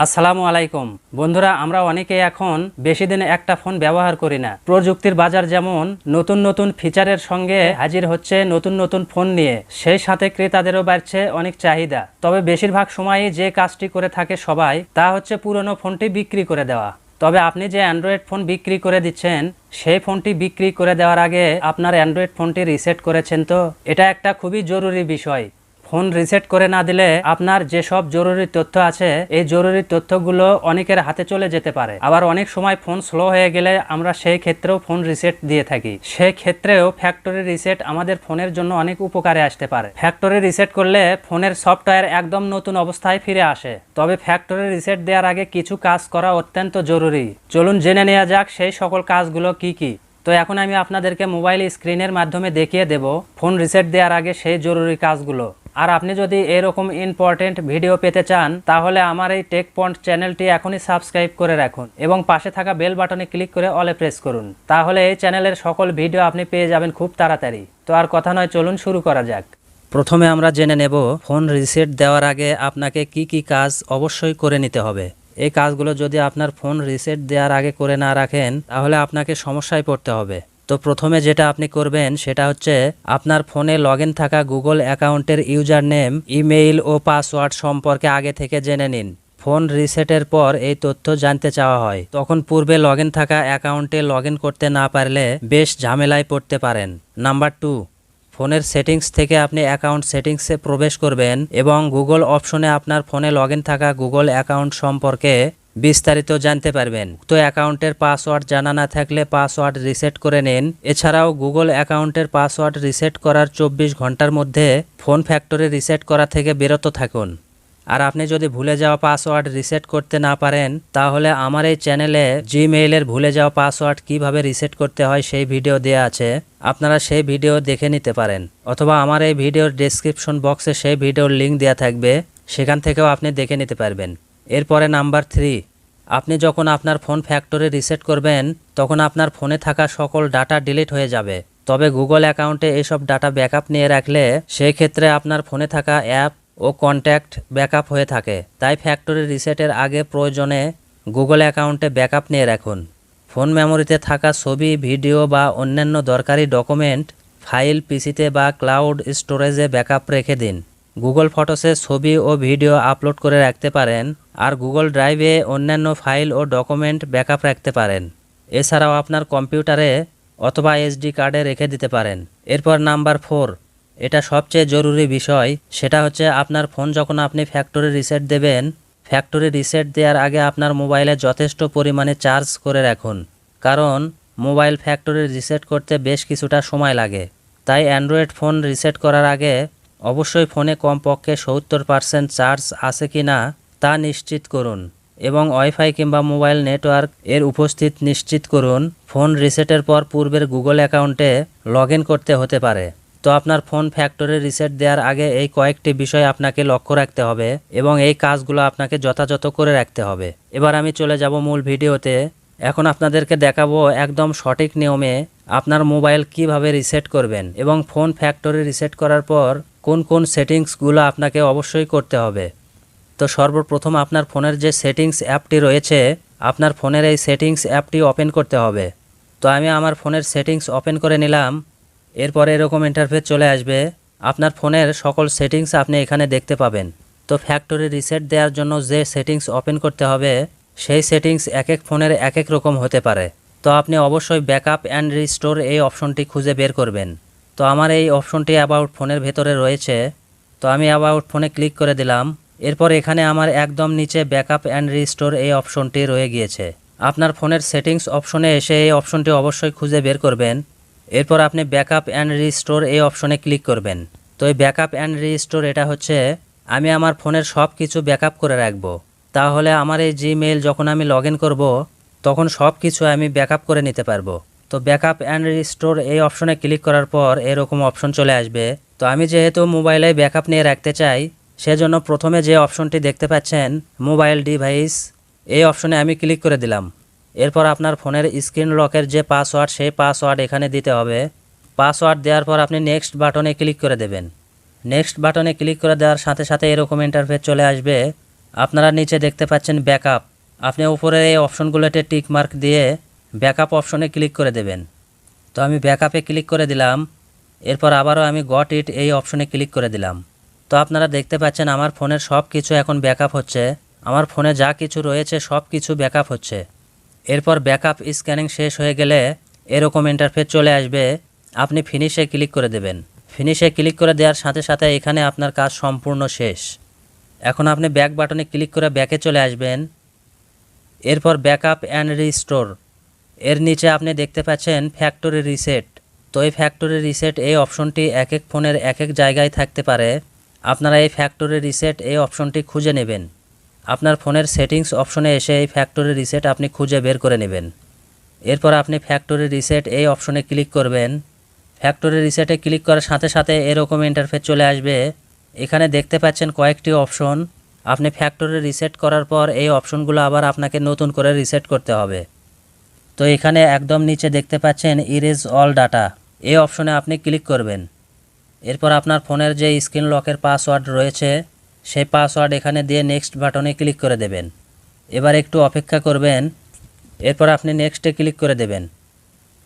আসসালামু আলাইকুম বন্ধুরা, আমরা অনেকেই এখন বেশি দিন একটা ফোন ব্যবহার করি না। প্রযুক্তির বাজার যেমন নতুন নতুন ফিচারের সঙ্গে হাজির হচ্ছে নতুন নতুন ফোন নিয়ে, সেই সাথে ক্রেতাদেরও বাড়ছে অনেক চাহিদা। তবে বেশিরভাগ সময়ই যে কাজটি করে থাকে সবাই, তা হচ্ছে পুরনো ফোনটি বিক্রি করে দেওয়া। তবে আপনি যে অ্যান্ড্রয়েড ফোন বিক্রি করে দিচ্ছেন, সেই ফোনটি বিক্রি করে দেওয়ার আগে আপনার অ্যান্ড্রয়েড ফোনটি রিসেট করেছেন তো? এটা একটা খুবই জরুরি বিষয়। ফোন রিসেট করে না দিলে আপনার যেসব জরুরি তথ্য আছে, এই জরুরি তথ্যগুলো অনেকের হাতে চলে যেতে পারে। আবার অনেক সময় ফোন স্লো হয়ে গেলে আমরা সেই ক্ষেত্রেও ফোন রিসেট দিয়ে থাকি। সেই ক্ষেত্রেও ফ্যাক্টরি রিসেট আমাদের ফোনের জন্য অনেক উপকারে আসতে পারে। ফ্যাক্টরি রিসেট করলে ফোনের সফটওয়্যার একদম নতুন অবস্থায় ফিরে আসে। তবে ফ্যাক্টরি রিসেট দেওয়ার আগে কিছু কাজ করা অত্যন্ত জরুরি। চলুন জেনে নেওয়া যাক সেই সকল কাজগুলো কি কি। তো এখন আমি আপনাদেরকে মোবাইল স্ক্রিনের মাধ্যমে দেখিয়ে দেব ফোন রিসেট দেওয়ার আগে সেই জরুরি কাজগুলো। আর আপনি যদি এরকম ইম্পর্টেন্ট ভিডিও পেতে চান, তাহলে আমার এই টেক পয়েন্ট চ্যানেলটি এখনই সাবস্ক্রাইব করে রাখুন এবং পাশে থাকা বেল বাটনে ক্লিক করে অলে প্রেস করুন। তাহলে এই চ্যানেলের সকল ভিডিও আপনি পেয়ে যাবেন খুব তাড়াতাড়ি। তো আর কথা নয়, চলুন শুরু করা যাক। প্রথমে আমরা জেনে নেব ফোন রিসেট দেওয়ার আগে আপনাকে কি কি কাজ অবশ্যই করে নিতে হবে। এই কাজগুলো যদি আপনার ফোন রিসেট দেওয়ার আগে করে না রাখেন, তাহলে আপনাকে সমস্যায় পড়তে হবে। তো প্রথমে যেটা আপনি করবেন সেটা হচ্ছে আপনার ফোনে লগইন থাকা গুগল অ্যাকাউন্টের ইউজার নেম, ইমেইল ও পাসওয়ার্ড সম্পর্কে আগে থেকে জেনে নিন। ফোন রিসেটের পর এই তথ্য জানতে চাওয়া হয়, তখন পূর্বে লগইন থাকা অ্যাকাউন্টে লগইন করতে না পারলে বেশ ঝামেলায় পড়তে পারেন। নাম্বার 2, ফোনের সেটিংস থেকে আপনি অ্যাকাউন্ট সেটিংসে প্রবেশ করবেন এবং গুগল অপশনে আপনার ফোনে লগইন থাকা গুগল অ্যাকাউন্ট সম্পর্কে বিস্তারিত জানতে পারবেন। তো অ্যাকাউন্টের পাসওয়ার্ড জানা না থাকলে পাসওয়ার্ড রিসেট করে নিন। এছাড়াও গুগল অ্যাকাউন্টের পাসওয়ার্ড রিসেট করার 24 ঘন্টার মধ্যে ফোন ফ্যাক্টরি রিসেট করা থেকে বিরত থাকুন। আর আপনি যদি ভুলে যাওয়া পাসওয়ার্ড রিসেট করতে না পারেন, তাহলে আমার এই চ্যানেলে জিমেইলের ভুলে যাওয়া পাসওয়ার্ড কিভাবে রিসেট করতে হয় সেই ভিডিও দেওয়া আছে, আপনারা সেই ভিডিও দেখে নিতে পারেন। অথবা আমার এই ভিডিওর ডেসক্রিপশন বক্সে সেই ভিডিওর লিঙ্ক দেওয়া থাকবে, সেখান থেকেও আপনি দেখে নিতে পারবেন। এরপরে নাম্বার 3, আপনি যখন আপনার ফোন ফ্যাক্টরি রিসেট করবেন, তখন আপনার ফোনে থাকা সকল ডাটা ডিলিট হয়ে যাবে। তবে গুগল অ্যাকাউন্টে এসব ডাটা ব্যাকআপ নিয়ে রাখলে সেই ক্ষেত্রে আপনার ফোনে থাকা অ্যাপ ও কন্ট্যাক্ট ব্যাকআপ হয়ে থাকে। তাই ফ্যাক্টরি রিসেটের আগে প্রয়োজনে গুগল অ্যাকাউন্টে ব্যাকআপ নিয়ে রাখুন। ফোন মেমোরিতে থাকা ছবি, ভিডিও বা অন্যান্য দরকারি ডকুমেন্ট ফাইল পিসিতে বা ক্লাউড স্টোরেজে ব্যাকআপ রেখে দিন। গুগল ফটোসে ছবি ও ভিডিও আপলোড করে রাখতে পারেন, আর গুগল ড্রাইভে অন্যান্য ফাইল ও ডকুমেন্ট ব্যাকআপ রাখতে পারেন। এছাড়াও আপনার কম্পিউটারে অথবা এসডি কার্ডে রেখে দিতে পারেন। এরপর নাম্বার 4, এটা সবচেয়ে জরুরি বিষয়, সেটা হচ্ছে আপনার ফোন যখন আপনি ফ্যাক্টরি রিসেট দেবেন, ফ্যাক্টরি রিসেট দেওয়ার আগে আপনার মোবাইলে যথেষ্ট পরিমাণে চার্জ করে রাখুন। কারণ মোবাইল ফ্যাক্টরি রিসেট করতে বেশ কিছুটা সময় লাগে। তাই অ্যান্ড্রয়েড ফোন রিসেট করার আগে অবশ্যই ফোনে কমপক্ষে 70% চার্জ আছে কি না তা নিশ্চিত করুন এবং ওয়াইফাই কিংবা মোবাইল নেটওয়ার্ক এর উপস্থিত নিশ্চিত করুন। ফোন রিসেটের পর পূর্বের গুগল অ্যাকাউন্টে লগইন করতে হতে পারে। তো আপনার ফোন ফ্যাক্টরি রিসেট দেওয়ার আগে এই কয়েকটি বিষয় আপনাকে লক্ষ্য রাখতে হবে এবং এই কাজগুলো আপনাকে যথাযথ করে রাখতে হবে। এবার আমি চলে যাব মূল ভিডিওতে। এখন আপনাদেরকে দেখাবো একদম সঠিক নিয়মে আপনার মোবাইল কিভাবে রিসেট করবেন এবং ফোন ফ্যাক্টরি রিসেট করার পর কোন কোন সেটিংসগুলো আপনাকে অবশ্যই করতে হবে। তো সর্বপ্রথম আপনার ফোনের যে সেটিংস অ্যাপটি রয়েছে, আপনার ফোনের এই সেটিংস অ্যাপটি ওপেন করতে হবে। তো আমি আমার ফোনের সেটিংস ওপেন করে নিলাম। এরপরে এরকম ইন্টারফেস চলে আসবে। আপনার ফোনের সকল সেটিংস আপনি এখানে দেখতে পাবেন। তো ফ্যাক্টরি রিসেট দেওয়ার জন্য যে সেটিংস ওপেন করতে হবে, সেই সেটিংস এক এক ফোনের এক এক রকম হতে পারে। তো আপনি অবশ্যই ব্যাকআপ অ্যান্ড রিস্টোর এই অপশনটি খুঁজে বের করবেন। তো আমার এই অপশনটি অ্যাবাউট ফোনের ভেতরে রয়েছে। তো আমি অ্যাবাউট ফোনে ক্লিক করে দিলাম। এরপর এখানে আমার একদম নিচে ব্যাকআপ অ্যান্ড রিস্টোর এই অপশনটি রয়ে গিয়েছে। আপনার ফোনের সেটিংস অপশনে এসে এই অপশনটি অবশ্যই খুঁজে বের করবেন। এরপর আপনি ব্যাকআপ অ্যান্ড রিস্টোর এই অপশনে ক্লিক করবেন। তো এই ব্যাকআপ অ্যান্ড রিস্টোর এটা হচ্ছে আমি আমার ফোনের সব কিছু ব্যাকআপ করে রাখবো। তাহলে আমার এই জিমেইল যখন আমি লগইন করব, তখন সব কিছু আমি ব্যাকআপ করে নিতে পারবো। তো ব্যাকআপ অ্যান্ড রিস্টোর এই অপশনে ক্লিক করার পর এরকম অপশন চলে আসবে। তো আমি যেহেতু মোবাইলে ব্যাকআপ নিয়ে রাখতে চাই, সেজন্য প্রথমে যে অপশনটি দেখতে পাচ্ছেন মোবাইল ডিভাইস, এই অপশনে আমি ক্লিক করে দিলাম। এরপর আপনার ফোনের স্ক্রিন লকের যে পাসওয়ার্ড, সেই পাসওয়ার্ড এখানে দিতে হবে। পাসওয়ার্ড দেওয়ার পর আপনি নেক্সট বাটনে ক্লিক করে দেবেন। নেক্সট বাটনে ক্লিক করে দেওয়ার সাথে সাথে এরকম ইন্টারফেস চলে আসবে। আপনারা নিচে দেখতে পাচ্ছেন ব্যাকআপ। আপনি উপরের এই অপশনগুলোতে টিক মার্ক দিয়ে ব্যাকআপ অপশনে ক্লিক করে দেবেন। তো আমি ব্যাকআপে ক্লিক করে দিলাম। এরপর আবারও আমি গট ইট এই অপশনে ক্লিক করে দিলাম। তো আপনারা দেখতে পাচ্ছেন আমার ফোনের সব কিছু এখন ব্যাকআপ হচ্ছে। আমার ফোনে যা কিছু রয়েছে সব কিছু ব্যাকআপ হচ্ছে। এরপর ব্যাকআপ স্ক্যানিং শেষ হয়ে গেলে এরকম ইন্টারফেস চলে আসবে। আপনি ফিনিশে ক্লিক করে দেবেন। ফিনিশে ক্লিক করে দেওয়ার সাথে সাথে এখানে আপনার কাজ সম্পূর্ণ শেষ। এখন আপনি ব্যাক বাটনে ক্লিক করে ব্যাকে চলে আসবেন। এরপর ব্যাকআপ অ্যান্ড রিস্টোর এর নিচে আপনি দেখতে পাচ্ছেন ফ্যাক্টরি রিসেট। তো এই ফ্যাক্টরি রিসেট এই অপশনটি এক এক ফোনের এক এক জায়গায় থাকতে পারে। আপনারা এই ফ্যাক্টরি রিসেট এই অপশনটি খুঁজে নেবেন। আপনার ফোনের সেটিংস অপশনে এসে এই ফ্যাক্টরি রিসেট আপনি খুঁজে বের করে নেবেন। এরপর আপনি ফ্যাক্টরি রিসেট এই অপশনে ক্লিক করবেন। ফ্যাক্টরি রিসেটে ক্লিক করার সাথে সাথে এরকম ইন্টারফেস চলে আসবে। এখানে দেখতে পাচ্ছেন কয়েকটি অপশন। আপনি ফ্যাক্টরি রিসেট করার পর এই অপশনগুলো আবার আপনাকে নতুন করে রিসেট করতে হবে। তো এখানে একদম নিচে দেখতে পাচ্ছেন ইরেজ অল ডাটা এই অপশনে আপনি ক্লিক করবেন। এরপর আপনার ফোনের যে স্ক্রিন লকের পাসওয়ার্ড রয়েছে সেই পাসওয়ার্ড এখানে দিয়ে নেক্সট বাটনে ক্লিক করে দেবেন। এবার একটু অপেক্ষা করবেন। এরপর আপনি নেক্সটে ক্লিক করে দেবেন।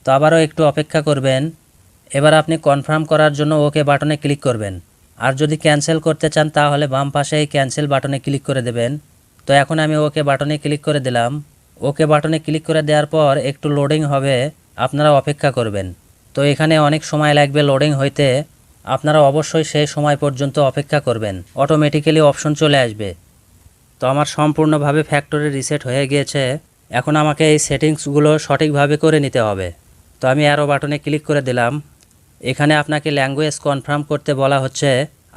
তো আবারও একটু অপেক্ষা করবেন। এবার আপনি কনফার্ম করার জন্য ওকে বাটনে ক্লিক করবেন। আর যদি ক্যান্সেল করতে চান তাহলে বাম পাশে এই ক্যান্সেল বাটনে ক্লিক করে দেবেন। তো এখন আমি ওকে বাটনে ক্লিক করে দিলাম। ওকে বাটনে ক্লিক করে দেওয়ার পর একটু লোডিং হবে, আপনারা অপেক্ষা করবেন। তো এখানে অনেক সময় লাগবে লোডিং হইতে, আপনারা অবশ্যই সেই সময় পর্যন্ত অপেক্ষা করবেন। অটোমেটিক্যালি অপশন চলে আসবে। তো আমার সম্পূর্ণভাবে ফ্যাক্টরি রিসেট হয়ে গিয়েছে। এখন আমাকে এই সেটিংসগুলো সঠিকভাবে করে নিতে হবে। তো আমি অ্যারো বাটনে ক্লিক করে দিলাম। এখানে আপনাকে ল্যাঙ্গুয়েজ কনফার্ম করতে বলা হচ্ছে।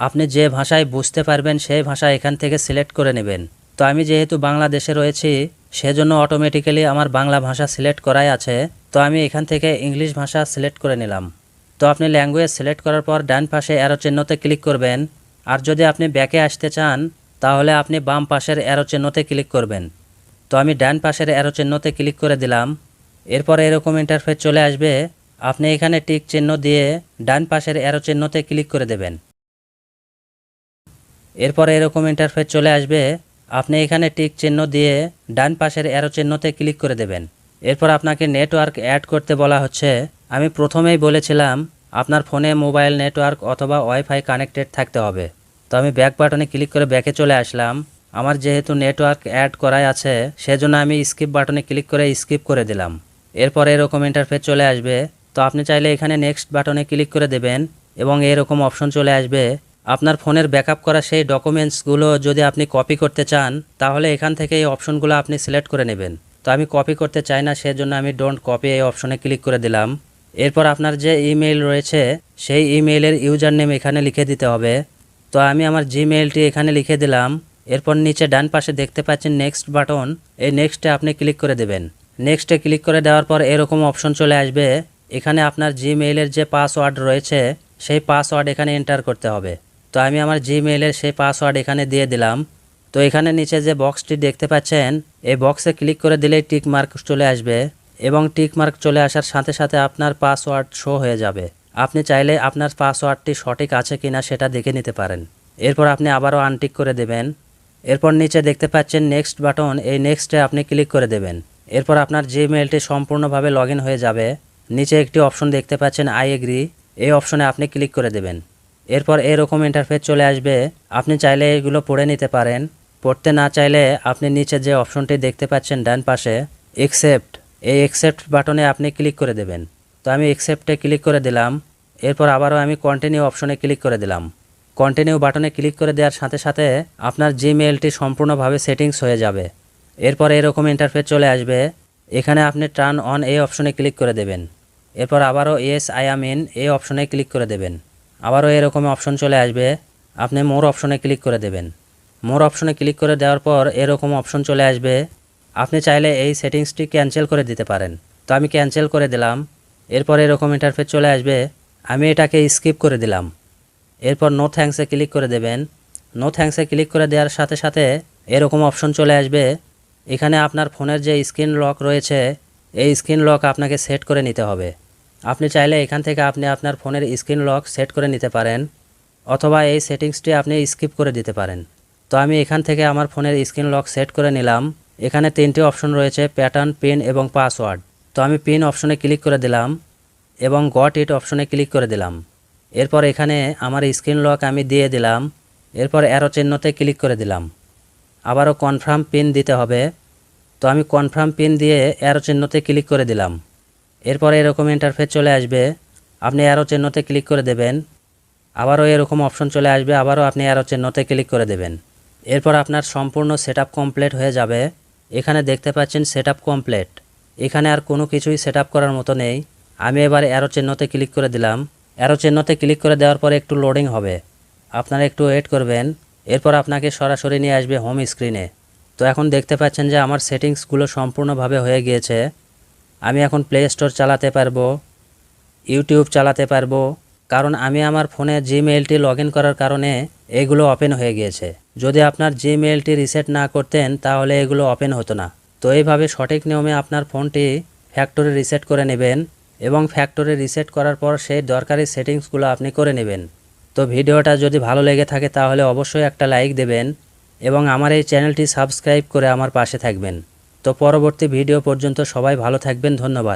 আপনি যে ভাষায় বুঝতে পারবেন সেই ভাষা এখান থেকে সিলেক্ট করে নেবেন। তো আমি যেহেতু বাংলাদেশে রয়েছি সেজন্য অটোমেটিক্যালি আমার বাংলা ভাষা সিলেক্ট করাই আছে। তো আমি এখান থেকে ইংলিশ ভাষা সিলেক্ট করে নিলাম। তো আপনি ল্যাঙ্গুয়েজ সিলেক্ট করার পর ডান পাশে অ্যারো চিহ্নতে ক্লিক করবেন। আর যদি আপনি ব্যাকে আসতে চান তাহলে আপনি বাম পাশের অ্যারো চিহ্নতে ক্লিক করবেন। তো আমি ডান পাশের অ্যারো চিহ্নতে ক্লিক করে দিলাম। এরপর এরকম ইন্টারফেস চলে আসবে। আপনি এখানে টিক চিহ্ন দিয়ে ডান পাশের অ্যারো চিহ্নতে ক্লিক করে দেবেন। এরপর এরকম ইন্টারফেস চলে আসবে। আপনি এখানে টিক চিহ্ন দিয়ে ডান পাশের অ্যারো চিহ্নতে ক্লিক করে দেবেন। এরপর আপনাকে নেটওয়ার্ক অ্যাড করতে বলা হচ্ছে। আমি প্রথমেই বলেছিলাম আপনার ফোনে মোবাইল নেটওয়ার্ক অথবা ওয়াইফাই কানেক্টেড থাকতে হবে। তো আমি ব্যাক বাটনে ক্লিক করে ব্যাকে চলে আসলাম। আমার যেহেতু নেটওয়ার্ক অ্যাড করাই আছে সেজন্য আমি স্কিপ বাটনে ক্লিক করে স্কিপ করে দিলাম। এরপর এরকম ইন্টারফেস চলে আসবে। তো আপনি চাইলে এখানে নেক্সট বাটনে ক্লিক করে দেবেন এবং এরকম অপশন চলে আসবে। আপনার ফোনের ব্যাকআপ করা সেই ডকুমেন্টসগুলো যদি আপনি কপি করতে চান তাহলে এখান থেকে এই অপশনগুলো আপনি সিলেক্ট করে নেবেন। তো আমি কপি করতে চাই না সেজন্য আমি ডোন্ট কপি এই অপশনে ক্লিক করে দিলাম। এরপর আপনার যে ইমেইল রয়েছে সেই ইমেইলের ইউজার নেম এখানে লিখে দিতে হবে। তো আমি আমার জিমেইলটি এখানে লিখে দিলাম। এরপর নিচে ডান পাশে দেখতে পাচ্ছেন নেক্সট বাটন, এই নেক্সটে আপনি ক্লিক করে দেবেন। নেক্সটে ক্লিক করে দেওয়ার পর এরকম অপশন চলে আসবে। এখানে আপনার জিমেইলের যে পাসওয়ার্ড রয়েছে সেই পাসওয়ার্ড এখানে এন্টার করতে হবে। তো আমি আমার জিমেইলের সেই পাসওয়ার্ড এখানে দিয়ে দিলাম। তো এখানে নিচে যে বক্সটি দেখতে পাচ্ছেন এই বক্সে ক্লিক করে দিলেই টিক মার্ক চলে আসবে এবং টিক মার্ক চলে আসার সাথে সাথে আপনার পাসওয়ার্ড শো হয়ে যাবে। আপনি চাইলে আপনার পাসওয়ার্ডটি সঠিক আছে কিনা সেটা দেখে নিতে পারেন। এরপর আপনি আবারও আনটিক করে দেবেন। এরপর নিচে দেখতে পাচ্ছেন নেক্সট বাটন, এই নেক্সটে আপনি ক্লিক করে দেবেন। এরপর আপনার জিমেইলটি সম্পূর্ণভাবে লগ ইন হয়ে যাবে। নিচে একটি অপশন দেখতে পাচ্ছেন আই এগ্রি, এই অপশনে আপনি ক্লিক করে দেবেন। এরপর এরকম ইন্টারফেস চলে আসবে। আপনি চাইলে এগুলো পড়ে নিতে পারেন। পড়তে না চাইলে আপনি নিচে যে অপশনটি দেখতে পাচ্ছেন ডান পাশে অ্যাকসেপ্ট, এই অ্যাকসেপ্ট বাটনে আপনি ক্লিক করে দেবেন। তো আমি অ্যাকসেপ্টে ক্লিক করে দিলাম। এরপর আবারও আমি কন্টিনিউ অপশনে ক্লিক করে দিলাম। কন্টিনিউ বাটনে ক্লিক করে দেওয়ার সাথে সাথে আপনার জিমেইলটি সম্পূর্ণভাবে সেটিংস হয়ে যাবে। এরপর এরকম ইন্টারফেস চলে আসবে। এখানে আপনি টার্ন অন এই অপশনে ক্লিক করে দেবেন। এরপর আবারও ইয়েস আই অ্যাম ইন এই অপশনে ক্লিক করে দেবেন। আবারও এরকম অপশন চলে আসবে। আপনি মোর অপশনে ক্লিক করে দেবেন। মোর অপশনে ক্লিক করে দেওয়ার পর এরকম অপশন চলে আসবে। আপনি চাইলে এই সেটিংসটি ক্যান্সেল করে দিতে পারেন। তো আমি ক্যান্সেল করে দিলাম। এরপর এরকম ইন্টারফেস চলে আসবে। আমি এটাকে স্কিপ করে দিলাম। এরপর নো থ্যাঙ্কসে ক্লিক করে দেবেন। নো থ্যাঙ্কসে ক্লিক করে দেওয়ার সাথে সাথে এরকম অপশন চলে আসবে। এখানে আপনার ফোনের যে স্ক্রিন লক রয়েছে এই স্ক্রিন লক আপনাকে সেট করে নিতে হবে। আপনি চাইলে এখান থেকে আপনি আপনার ফোনের স্ক্রিন লক সেট করে নিতে পারেন অথবা এই সেটিংসটি আপনি স্কিপ করে দিতে পারেন। তো আমি এখান থেকে আমার ফোনের স্ক্রিন লক সেট করে নিলাম। এখানে 3টি অপশন রয়েছে, প্যাটার্ন, পিন এবং পাসওয়ার্ড। তো আমি পিন অপশনে ক্লিক করে দিলাম এবং গট ইট অপশনে ক্লিক করে দিলাম। এরপর এখানে আমার স্ক্রিন লক আমি দিয়ে দিলাম। এরপর অ্যারো চিহ্নতে ক্লিক করে দিলাম। আবারও কনফার্ম পিন দিতে হবে। তো আমি কনফার্ম পিন দিয়ে অ্যারো চিহ্নতে ক্লিক করে দিলাম। এরপর এরকম ইন্টারফেস চলে আসবে, আপনি অ্যারো চিহ্নতে ক্লিক করে দেবেন। আবারও এরকম অপশন চলে আসবে, আবারও আপনি অ্যারো চিহ্নতে ক্লিক করে দেবেন। এরপর আপনার সম্পূর্ণ সেটআপ কমপ্লিট হয়ে যাবে। এখানে দেখতে পাচ্ছেন সেটআপ কমপ্লিট। এখানে আর কোনো কিছুই সেটআপ করার মতো নেই। আমি এবার অ্যারো চিহ্নতে ক্লিক করে দিলাম। অ্যারো চিহ্নতে ক্লিক করে দেওয়ার পরে একটু লোডিং হবে, আপনারা একটু ওয়েট করবেন। এরপর আপনাকে সরাসরি নিয়ে আসবে হোম স্ক্রিনে। তো এখন দেখতে পাচ্ছেন যে আমার সেটিংসগুলো সম্পূর্ণভাবে হয়ে গিয়েছে। আমি এখন প্লে স্টোর চালাতে পারবো, ইউটিউব চালাতে পারবো, কারণ আমি আমার ফোনে জিমেইলটি লগ ইন করার কারণে এগুলো ওপেন হয়ে গিয়েছে। যদি আপনার জিমেইলটি রিসেট না করতেন তাহলে এগুলো ওপেন হতো না। তো এইভাবে সঠিক নিয়মে আপনার ফোনটি ফ্যাক্টরি রিসেট করে নেবেন এবং ফ্যাক্টরি রিসেট করার পর সেই দরকারি সেটিংসগুলো আপনি করে নেবেন। তো ভিডিওটা যদি ভালো লেগে থাকে তাহলে অবশ্যই একটা লাইক দেবেন এবং আমার এই চ্যানেলটি সাবস্ক্রাইব করে আমার পাশে থাকবেন। তো পরবর্তী ভিডিও পর্যন্ত সবাই ভালো থাকবেন, ধন্যবাদ।